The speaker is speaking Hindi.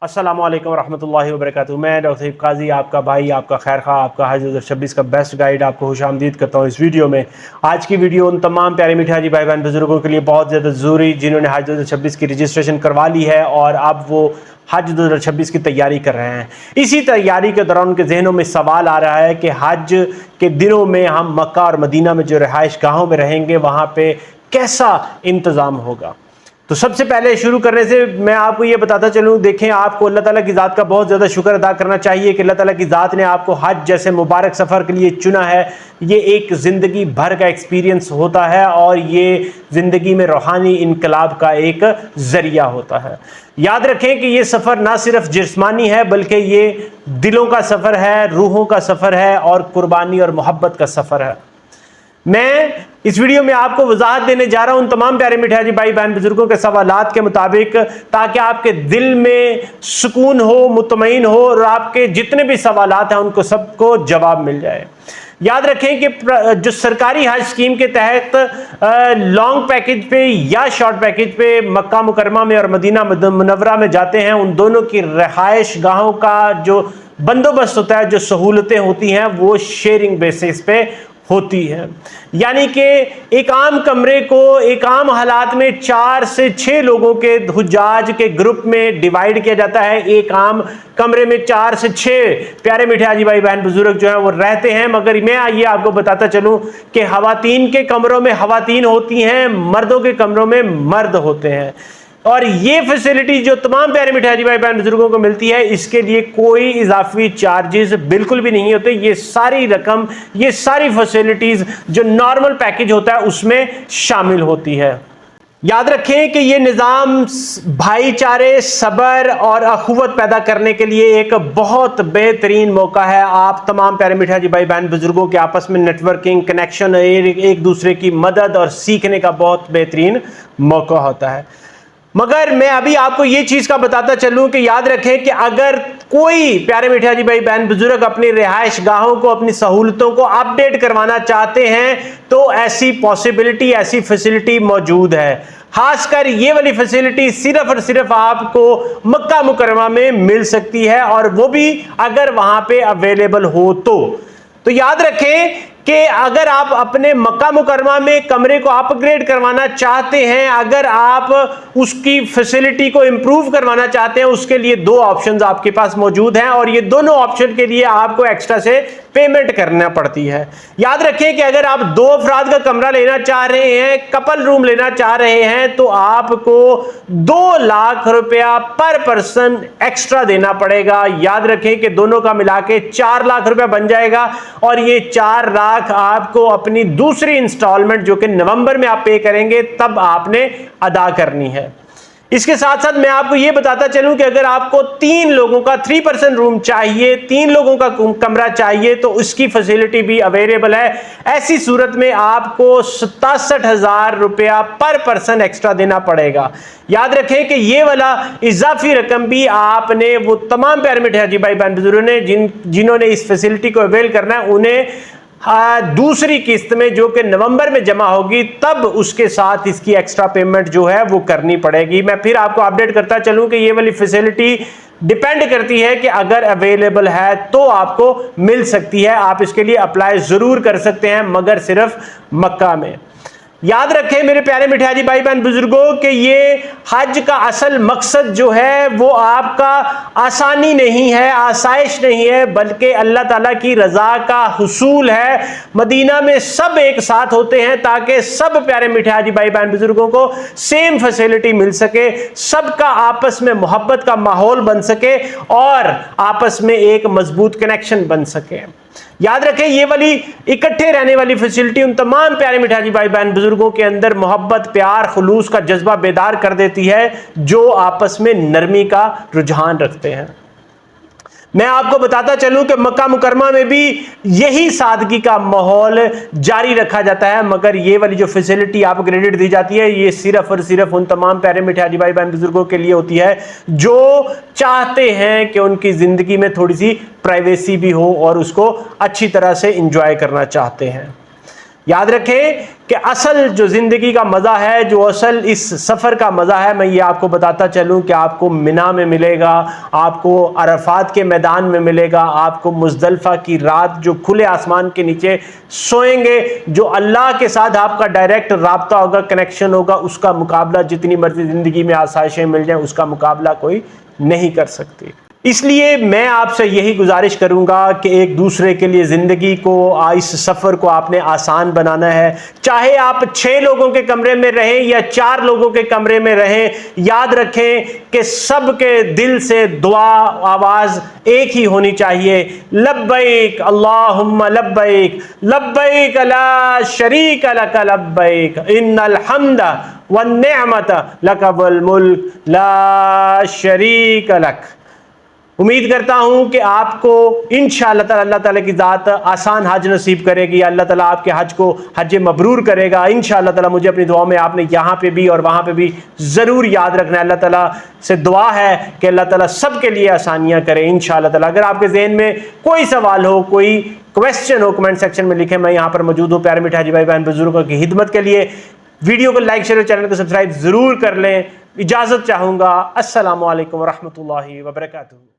अस्सलामु अलैकुम रहमतुल्लाहि व बरकातुहू। मैं डॉक्टर काजी आपका भाई, आपका खैर खा, आपका हज 2026 का बेस्ट गाइड आपको खुशामदीद करता हूँ इस वीडियो में। आज की वीडियो उन तमाम प्यारे मीठे हाजी भाई बहन बुजुर्गों के लिए बहुत ज़्यादा ज़रूरी, जिन्होंने हज 2026 की रजिस्ट्रेशन करवा ली है और अब वो हज 2026 की तैयारी कर रहे हैं। इसी तैयारी के दौरान उनके जहनों में सवाल आ रहा है कि हज के दिनों में हम मक्का और मदीना में जो रिहाइश गाहों में रहेंगे, वहाँ पे कैसा इंतज़ाम होगा। तो सबसे पहले शुरू करने से मैं आपको ये बताता चलूँ, देखें, आपको अल्लाह ताला की ज़ात का बहुत ज़्यादा शुक्र अदा करना चाहिए कि अल्लाह ताला की ज़ात ने आपको हज जैसे मुबारक सफ़र के लिए चुना है। ये एक ज़िंदगी भर का एक्सपीरियंस होता है और ये ज़िंदगी में रूहानी इनकलाब का एक ज़रिया होता है। याद रखें कि ये सफ़र ना सिर्फ जिस्मानी है बल्कि ये दिलों का सफ़र है, रूहों का सफ़र है और कुर्बानी और मोहब्बत का सफ़र है। मैं इस वीडियो में आपको वजाहत देने जा रहा हूं उन तमाम प्यारे मीठे हाजी भाई बहन बुजुर्गों के सवालात के मुताबिक, ताकि आपके दिल में सुकून हो, मुतमईन हो और आपके जितने भी सवालात हैं उनको सबको जवाब मिल जाए। याद रखें कि जो सरकारी हज स्कीम के तहत लॉन्ग पैकेज पे या शॉर्ट पैकेज पे मक्का मुकरमा में और मदीना मुनव्वरा में जाते हैं, उन दोनों की रहायश गाहों का जो बंदोबस्त होता है, जो सहूलतें होती हैं, वो शेयरिंग बेसिस पे होती है। यानी कि एक आम कमरे को एक आम हालात में 4 से 6 लोगों के हुज्जाज के ग्रुप में डिवाइड किया जाता है। एक आम कमरे में 4 से 6 प्यारे मीठे हाजी भाई बहन बुजुर्ग जो हैं वो रहते हैं। मगर मैं ये आपको बताता चलूं कि खवातीन के कमरों में खवातीन होती हैं, मर्दों के कमरों में मर्द होते हैं। और ये फैसिलिटी जो तमाम प्यारे मीठे हाजी भाई बहन बुजुर्गों को मिलती है, इसके लिए कोई इजाफी चार्जेस बिल्कुल भी नहीं होते। ये सारी रकम, ये सारी फैसिलिटीज जो नॉर्मल पैकेज होता है उसमें शामिल होती है। याद रखें कि ये निज़ाम भाईचारे, सब्र और अखुवत पैदा करने के लिए एक बहुत बेहतरीन मौका है। आप तमाम प्यारे मीठे हाजी भाई बहन बुजुर्गों के आपस में नेटवर्किंग, कनेक्शन, एक दूसरे की मदद और सीखने का बहुत बेहतरीन मौका होता है। मगर मैं अभी आपको ये चीज़ का बताता चलूं कि याद रखें कि अगर कोई प्यारे मीठे हाजी भाई बहन बुजुर्ग अपनी रिहाइश गाहों को, अपनी सहूलतों को अपडेट करवाना चाहते हैं, तो ऐसी पॉसिबिलिटी, ऐसी फैसिलिटी मौजूद है। खासकर ये वाली फैसिलिटी सिर्फ और सिर्फ आपको मक्का मुकरमा में मिल सकती है, और वो भी अगर वहां पे अवेलेबल हो तो याद रखें कि अगर आप अपने मक्का मुकरमा में कमरे को अपग्रेड करवाना चाहते हैं, अगर आप उसकी फैसिलिटी को इंप्रूव करवाना चाहते हैं, उसके लिए 2 ऑप्शंस आपके पास मौजूद हैं और ये दोनों ऑप्शन के लिए आपको एक्स्ट्रा से पेमेंट करना पड़ती है। याद रखें कि अगर आप 2 अफराद का कमरा लेना चाह रहे हैं, कपल रूम लेना चाह रहे हैं, तो आपको 2 लाख रुपया पर पर्सन एक्स्ट्रा देना पड़ेगा। याद रखें कि दोनों का मिला के 4 लाख रुपया बन जाएगा और ये 4 लाख आपको अपनी दूसरी इंस्टॉलमेंट जो कि नवंबर में आप पे करेंगे तब आपने अदा करनी है। इसके साथ साथ मैं आपको यह बताता चलूं कि अगर आपको 3 लोगों का 3 पर्सन रूम चाहिए, 3 लोगों का कमरा चाहिए, तो उसकी फैसिलिटी भी अवेलेबल है। ऐसी सूरत में आपको 67,000 रुपया पर पर्सन एक्स्ट्रा देना पड़ेगा। याद रखें कि ये वाला इजाफी रकम भी आपने वो तमाम प्यारे मीठे हाजी भाई बहन बुजुर्गों ने जिन्होंने इस फैसिलिटी को अवेल करना है, उन्हें दूसरी किस्त में जो कि नवंबर में जमा होगी, तब उसके साथ इसकी एक्स्ट्रा पेमेंट जो है वो करनी पड़ेगी। मैं फिर आपको अपडेट करता चलूं कि ये वाली फैसिलिटी डिपेंड करती है कि अगर अवेलेबल है तो आपको मिल सकती है। आप इसके लिए अप्लाई जरूर कर सकते हैं, मगर सिर्फ मक्का में। याद रखें मेरे प्यारे मीठे हाजी भाई बहन बुजुर्गों कि ये हज का असल मकसद जो है वो आपका आसानी नहीं है, आसाइश नहीं है, बल्कि अल्लाह ताला की रजा का हुसूल है। मदीना में सब एक साथ होते हैं ताकि सब प्यारे मीठे हाजी भाई बहन बुजुर्गों को सेम फैसिलिटी मिल सके, सबका आपस में मोहब्बत का माहौल बन सके और आपस में एक मजबूत कनेक्शन बन सके। याद रखें ये वाली इकट्ठे रहने वाली फैसिलिटी उन तमाम प्यारे मीठे हाजी भाई बहन बुजुर्गों के अंदर मोहब्बत, प्यार, खुलूस का जज्बा बेदार कर देती है, जो आपस में नरमी का रुझान रखते हैं। मैं आपको बताता चलूं कि मक्का मुकरमा में भी यही सादगी का माहौल जारी रखा जाता है, मगर ये वाली जो फैसिलिटी आपको क्रेडिट दी जाती है, ये सिर्फ और सिर्फ उन तमाम प्यारे मीठे हाजी भाई बहन बुजुर्गों के लिए होती है जो चाहते हैं कि उनकी जिंदगी में थोड़ी सी प्राइवेसी भी हो और उसको अच्छी तरह से इंजॉय करना चाहते हैं। याद रखें कि असल जो ज़िंदगी का मज़ा है, जो असल इस सफ़र का मज़ा है, मैं ये आपको बताता चलूँ कि आपको मिना में मिलेगा, आपको अरफात के मैदान में मिलेगा, आपको मुज़दलिफ़ा की रात जो खुले आसमान के नीचे सोएंगे, जो अल्लाह के साथ आपका डायरेक्ट राब्ता होगा, कनेक्शन होगा, उसका मुकाबला जितनी मर्जी ज़िंदगी में आसाइशें मिल जाएं, उसका मुकाबला कोई नहीं कर सकती। इसलिए मैं आपसे यही गुजारिश करूंगा कि एक दूसरे के लिए ज़िंदगी को, इस सफ़र को आपने आसान बनाना है। चाहे आप 6 लोगों के कमरे में रहें या 4 लोगों के कमरे में रहें, याद रखें कि सबके दिल से दुआ आवाज़ एक ही होनी चाहिए, लब्बैक अल्लाहुम्मा लब्बैक, लब्बैक ला शरीक लक लब्बैक, इन्नल हम्दा वन निअमत लक वल मुल्क ला शरीक लक। उम्मीद करता हूं कि आपको इंशाअल्लाह ताला अल्लाह ताला की ज़ात आसान हज नसीब करेगी, अल्लाह ताला आपके हज को हज मबरूर करेगा इंशाअल्लाह ताला। मुझे अपनी दुआ में आपने यहाँ पे भी और वहाँ पे भी ज़रूर याद रखना है। अल्लाह ताला से दुआ है कि अल्लाह ताला सबके लिए आसानियाँ करे इंशाअल्लाह ताला। अगर आपके ज़हन में कोई सवाल हो, कोई क्वेश्चन हो, कमेंट सेक्शन में लिखें। मैं यहाँ पर मौजूद हूँ प्यारे मीठे हाजी भाई बहन बुजुर्गों की हिदमत के लिए। वीडियो को लाइक, शेयर, चैनल को सब्सक्राइब ज़रूर कर लें। इजाज़त चाहूँगा। अस्सलामु अलैकुम व रहमतुल्लाहि व बरकातुहू।